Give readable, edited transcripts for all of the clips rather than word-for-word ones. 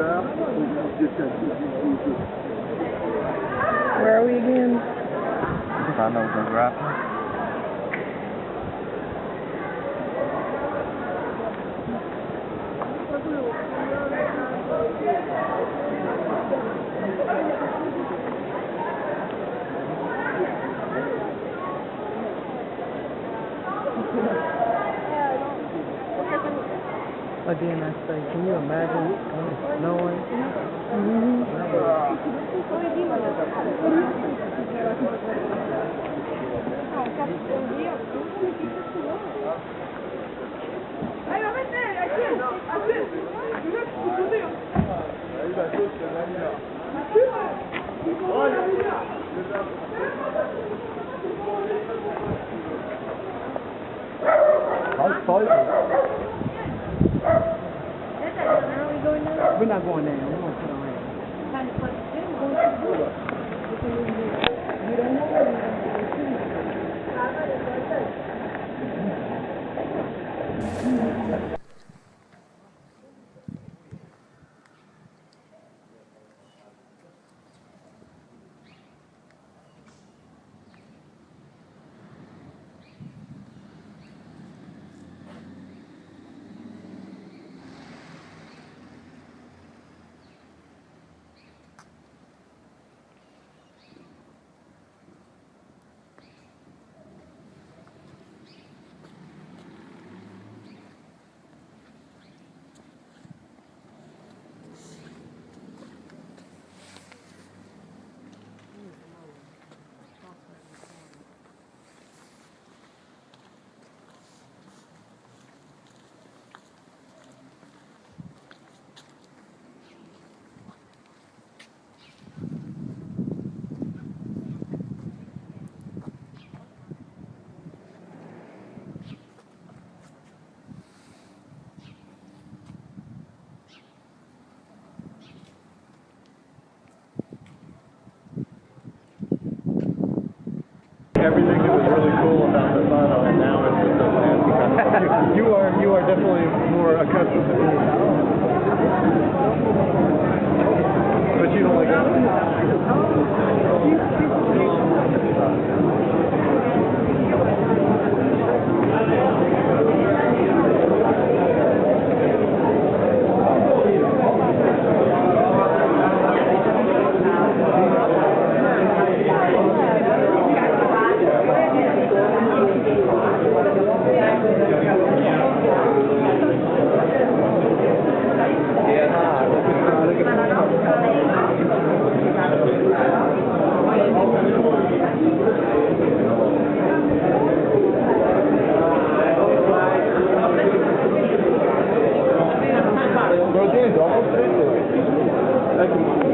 Where are we again? Bassano Del Grappa. Again, I say, can you imagine knowing? We're not going there. We're going to sit on here. Everything that was really cool about Bassano, and now it's just so fancy. You are definitely more accustomed to doing that. But you don't like it.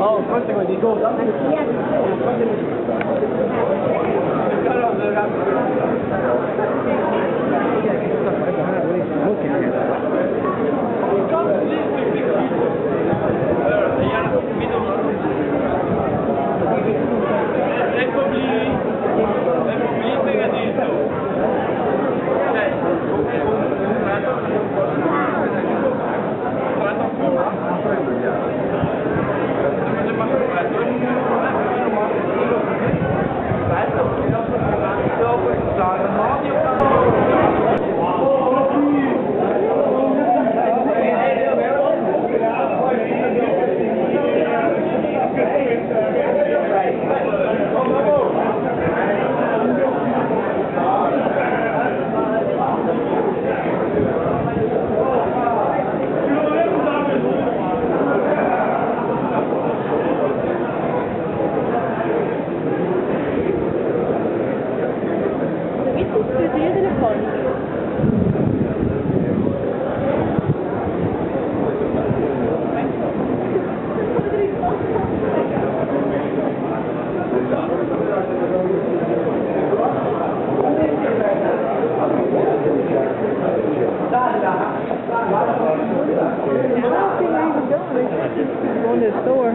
Oh, questo è di cosa? On this store.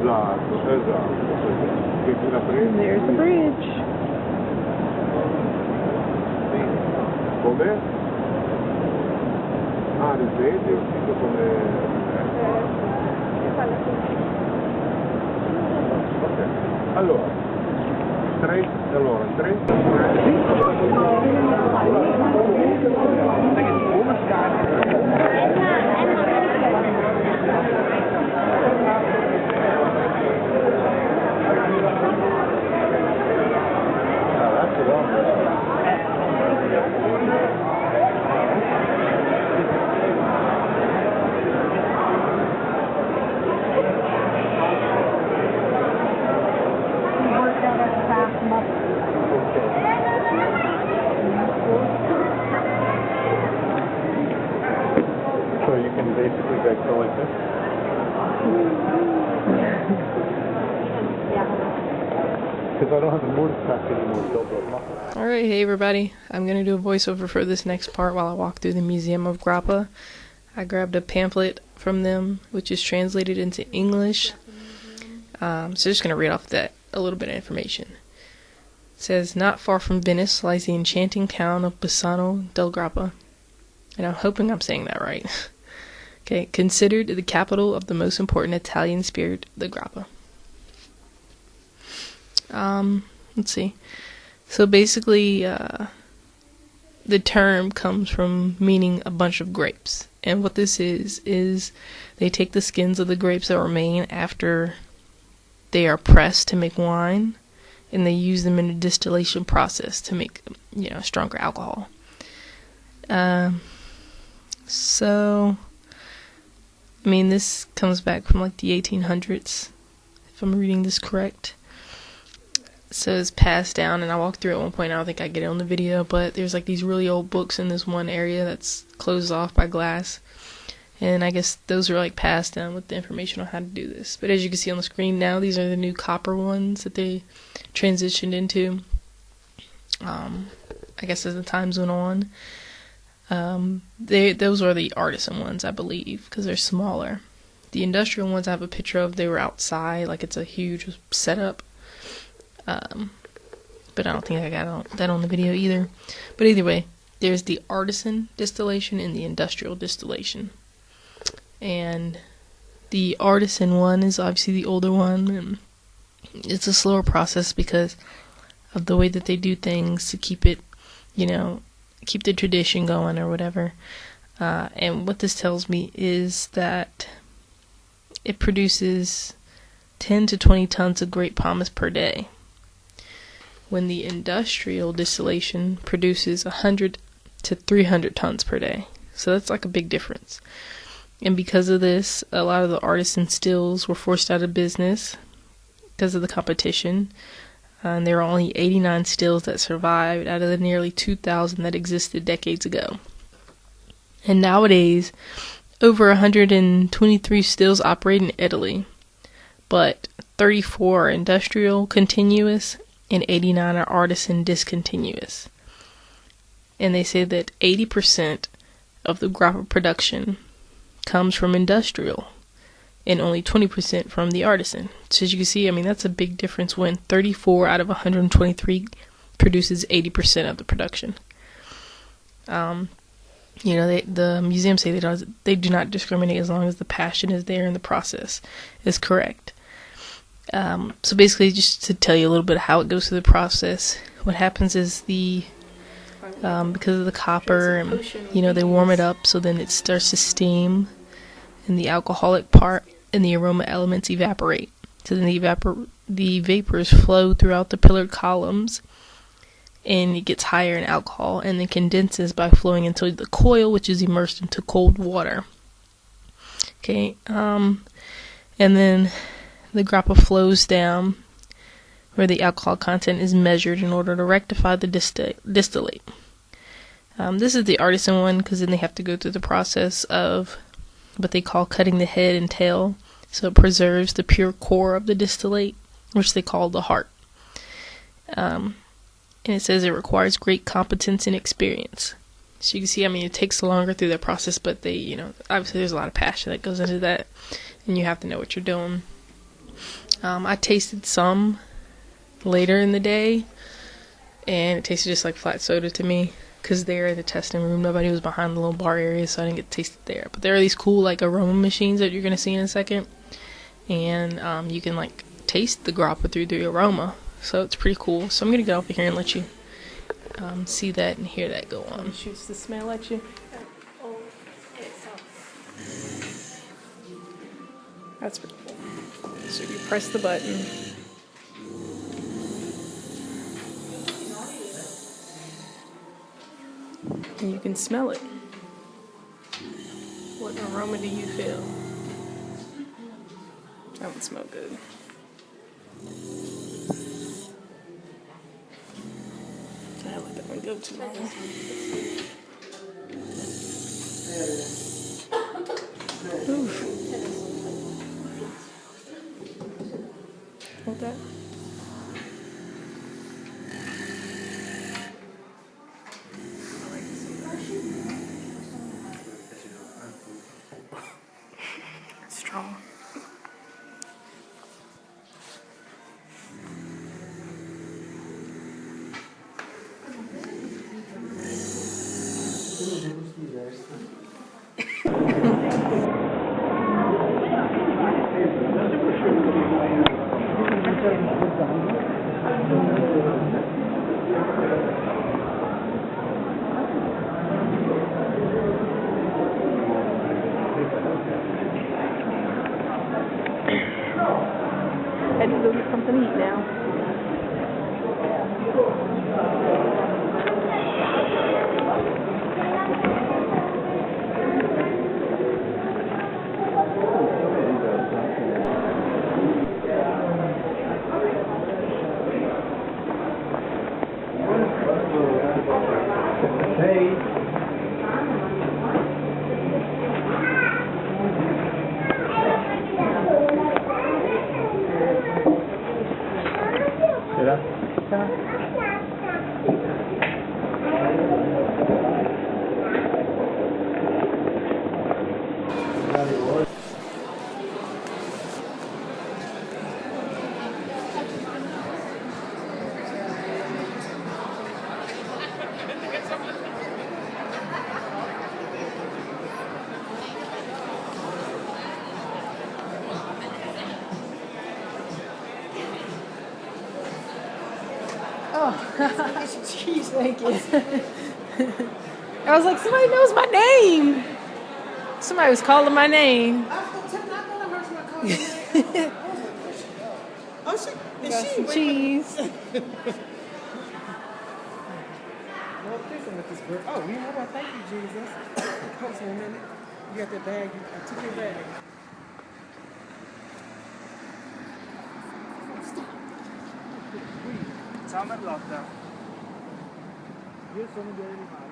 esatto. Quindi la prendi. There's the bridge. Come? Ah, risvegli o tipo come... Ok, allora, 3. So you can basically go like this? Because I don't have the mortar pack anymore. Alright, hey everybody. I'm going to do a voiceover for this next part while I walk through the Museum of Grappa. I grabbed a pamphlet from them, which is translated into English. So just going to read off that a little bit of information. It says, not far from Venice lies the enchanting town of Bassano Del Grappa. And I'm hoping I'm saying that right. Okay, considered the capital of the most important Italian spirit, the Grappa. Let's see. So basically, the term comes from meaning a bunch of grapes. And what this is they take the skins of the grapes that remain after they are pressed to make wine, and they use them in a distillation process to make, stronger alcohol. So, this comes back from like the 1800s, if I'm reading this correct. So it's passed down, and I walked through at one point. I don't think I get it on the video, but there's like these really old books in this one area that's closed off by glass, and I guess those are like passed down with the information on how to do this. But as you can see on the screen now, these are the new copper ones that they transitioned into, I guess as the times went on. Those are the artisan ones, I believe, because they're smaller. The industrial ones I have a picture of, they were outside, like it's a huge setup. But I don't think I got that on the video either. But either way, there's the artisan distillation and the industrial distillation. And the artisan one is obviously the older one, and it's a slower process because of the way that they do things to keep it, keep the tradition going or whatever. And what this tells me is that it produces 10 to 20 tons of grape pomace per day, when the industrial distillation produces 100 to 300 tons per day. So that's like a big difference. And because of this, a lot of the artisan stills were forced out of business because of the competition. And there are only 89 stills that survived out of the nearly 2,000 that existed decades ago. And nowadays, over 123 stills operate in Italy, but 34 are industrial continuous and 89 are artisan discontinuous. And they say that 80% of the grappa production comes from industrial and only 20% from the artisan. So as you can see, that's a big difference when 34 out of 123 produces 80% of the production. The museum say they do not discriminate as long as the passion is there and the process is correct. So basically, just to tell you a little bit of how it goes through the process, what happens is because of the copper, and they warm it up, so then it starts to steam, and the alcoholic part and the aroma elements evaporate. So then the vapors flow throughout the pillared columns, and it gets higher in alcohol, and then condenses by flowing into the coil, which is immersed into cold water. Okay, and then the grappa flows down where the alcohol content is measured in order to rectify the distillate. This is the artisan one because then they have to go through the process of what they call cutting the head and tail, so it preserves the pure core of the distillate, which they call the heart. And it says it requires great competence and experience. So you can see, it takes longer through the process, but they, obviously there's a lot of passion that goes into that, and you have to know what you're doing. I tasted some later in the day, and it tasted just like flat soda to me. Because there in the testing room, nobody was behind the little bar area, so I didn't get to taste it there. But there are these cool like aroma machines that you're gonna see in a second, and you can like taste the grappa through the aroma. So it's pretty cool. So I'm gonna get over here and let you see that and hear that go on. It shoots the smell at you. That's pretty cool. So you press the button. And you can smell it. What aroma do you feel? That would smell good. I let that one go too long. Oof. Hold that. Strong. Had to go get something to eat now. Jeez, thank you. I was like, somebody knows my name. Somebody was calling my name. Oh, she, is Got she some cheese. Well, fixing with this girl. Oh, you know what? Thank you, Jesus. Hold on a minute. You got that bag. I took your bag. Summer lockdown. Yes, sono dei animali.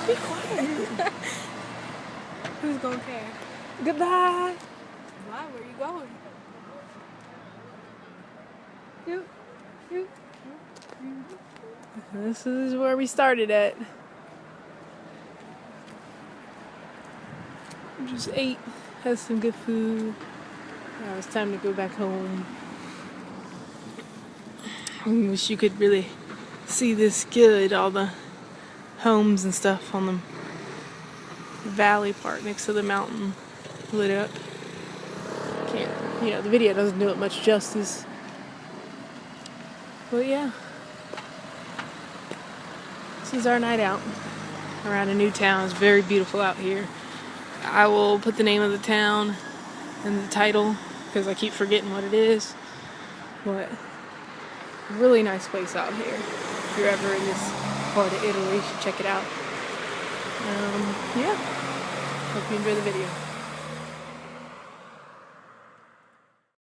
Be quiet. Who's gonna care? Goodbye. Why? Where you going? This is where we started at. We just ate, had some good food. Now it's time to go back home. I wish you could really see this good, all the homes and stuff on the valley part next to the mountain lit up. Can't, the video doesn't do it much justice. But yeah. This is our night out around a new town. It's very beautiful out here. I will put the name of the town and the title because I keep forgetting what it is. But really nice place out here. If you're ever in this part of Italy, you should check it out. Yeah. Hope you enjoy the video.